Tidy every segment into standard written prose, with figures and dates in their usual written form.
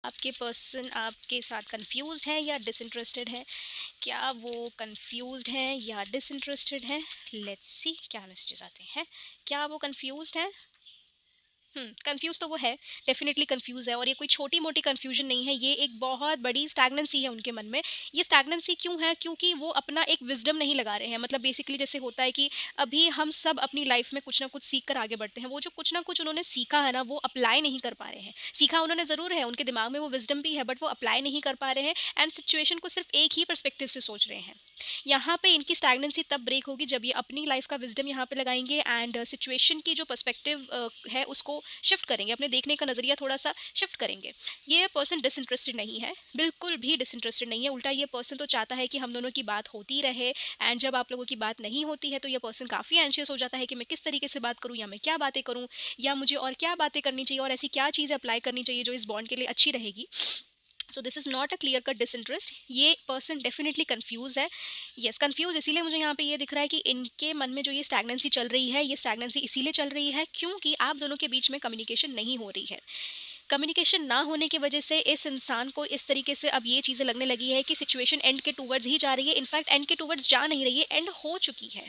आपके पर्सन आपके साथ कंफ्यूज्ड है या डिसइंटरेस्टेड है? क्या वो कंफ्यूज्ड हैं या डिसइंटरेस्टेड हैं? लेट्स सी क्या मैसेजेस आते हैं। क्या वो कंफ्यूज्ड हैं? कंफ्यूज तो वो है, डेफ़िनेटली कंफ्यूज़ है, और ये कोई छोटी-मोटी कन्फ्यूज़न नहीं है, ये एक बहुत बड़ी स्टैग्नेंसी है उनके मन में। ये स्टैग्नेंसी क्यों है? क्योंकि वो अपना एक विज़डम नहीं लगा रहे हैं। मतलब बेसिकली जैसे होता है कि अभी हम सब अपनी लाइफ़ में कुछ ना कुछ सीख कर आगे बढ़ते हैं। वो जो कुछ ना कुछ उन्होंने सीखा है ना, वो अप्लाई नहीं कर पा रहे हैं। सीखा उन्होंने ज़रूर है, उनके दिमाग में वो विज़डम भी है, बट वो अप्लाई नहीं कर पा रहे हैं एंड सिचुएशन को सिर्फ़ एक ही पर्सपेक्टिव से सोच रहे हैं। यहाँ पे इनकी स्टैग्नेंसी तब ब्रेक होगी जब ये अपनी लाइफ़ का विज़डम यहाँ पे लगाएँगे एंड सिचुएशन की जो पर्सपेक्टिव है उसको शिफ्ट करेंगे, अपने देखने का नज़रिया थोड़ा-सा शिफ्ट करेंगे। ये पर्सन डिसइंटरेस्टेड नहीं है, बिल्कुल भी डिसइंटरेस्टेड नहीं है, उल्टा ये पर्सन तो चाहता है कि हम दोनों की बात होती रहे एंड जब आप लोगों की बात नहीं होती है, तो ये पर्सन काफ़ी एंग्ज़ियस हो जाता है कि मैं किस तरीके से बात करूँ या मैं क्या बातें करूँ या मुझे और क्या बातें करनी चाहिए और ऐसी क्या चीज़ें अप्लाई करनी चाहिए जो इस बॉन्ड के लिए अच्छी रहेगी। So this is not a clear cut disinterest, ये पर्सन डेफिनेटली कंफ्यूज है। यस, कंफ्यूज इसीलिए मुझे यहाँ पे ये दिख रहा है कि इनके मन में जो ये स्टैग्नेंसी चल रही है, ये स्टैग्नेंसी इसीलिए चल रही है क्योंकि आप दोनों के बीच में कम्युनिकेशन नहीं हो रही है। कम्युनिकेशन ना होने की वजह से इस इंसान को इस तरीके से अब ये चीज़ें लगने लगी है कि सिचुएशन एंड के टूवर्ड्स ही जा रही है, इनफैक्ट एंड के टूवर्ड्स जा नहीं रही है, एंड हो चुकी है।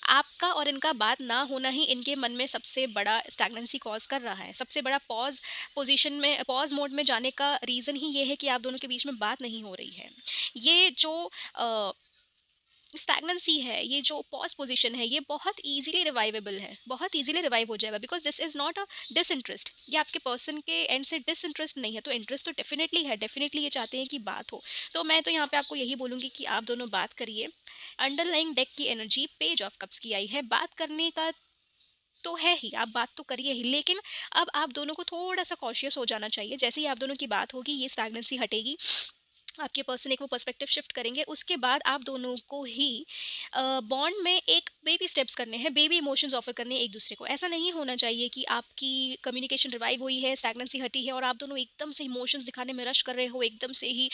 आपका और इनका बात ना होना ही इनके मन में सबसे बड़ा स्टैग्नेंसी कॉज कर रहा है, सबसे बड़ा पॉज पोजीशन में, पॉज मोड में जाने का रीज़न ही ये है कि आप दोनों के बीच में बात नहीं हो रही है। ये जो स्टैग्नेंसी है, ये जो पॉज पोजीशन है, ये बहुत इजीली रिवाइवेबल है, बहुत इजीली रिवाइव हो जाएगा because this is not a disinterest. ये आपके पर्सन के एंड से डिसइंटरेस्ट नहीं है, तो इंटरेस्ट तो डेफिनेटली है, डेफिनेटली ये चाहते हैं कि बात हो। तो मैं तो यहाँ पे आपको यही बोलूँगी कि आप दोनों बात करिए। अंडरलाइंग डेक की एनर्जी पेज ऑफ कप्स की आई है, बात करने का तो है ही, आप बात तो करिए ही, लेकिन अब आप दोनों को थोड़ा सा कॉशियस हो जाना चाहिए। जैसे ही आप दोनों की बात होगी, ये स्टैग्नेंसी हटेगी, आपके पर्सन एक वो पर्सपेक्टिव शिफ्ट करेंगे, उसके बाद आप दोनों को ही बॉन्ड में एक बेबी स्टेप्स करने हैं, बेबी इमोशंस ऑफर करने हैं एक दूसरे को। ऐसा नहीं होना चाहिए कि आपकी कम्युनिकेशन रिवाइव हुई है, स्टैग्नेंसी हटी है और आप दोनों एकदम से इमोशंस दिखाने में रश कर रहे हो, एकदम से ही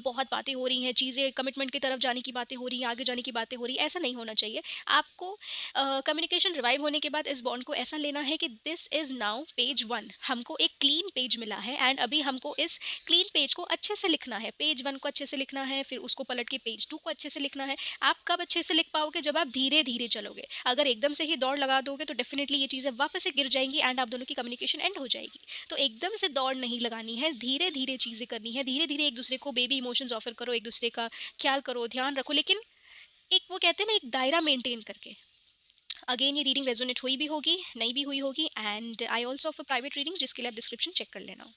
बहुत बातें हो रही हैं, चीज़ें कमिटमेंट की तरफ जाने की बातें हो रही हैं, आगे जाने की बातें हो रही हैं, ऐसा नहीं होना चाहिए। आपको कम्युनिकेशन रिवाइव होने के बाद इस बॉन्ड को ऐसा लेना है कि दिस इज़ नाउ पेज 1, हमको एक क्लीन पेज मिला है एंड अभी हमको इस क्लीन पेज को अच्छे से लिखना है, पेज 1 को अच्छे से लिखना है, फिर उसको पलट के पेज 2 को अच्छे से लिखना है। आप कब अच्छे से लिख पाओगे? जब आप धीरे-धीरे चलोगे। अगर एकदम से ही दौड़ लगा दोगे तो डेफ़िनिटली ये चीज़ें वापस से गिर जाएँगी एंड आप दोनों की कम्युनिकेशन एंड हो जाएगी। तो एकदम से दौड़ नहीं लगानी है, धीरे-धीरे चीज़ें करनी है, धीरे-धीरे एक-दूसरे को बेबी इमोशंस ऑफ़र करो, एक-दूसरे का ख़्याल करो, ध्यान रखो, लेकिन एक वो कहते हैं ना, एक दायरा मेंटेन करके। अगेन ये रीडिंग रेज़ोनेट हुई भी होगी, नहीं भी हुई होगी, and I also offer private readings जिसके लिए आप डिस्क्रिप्शन चेक कर लेना।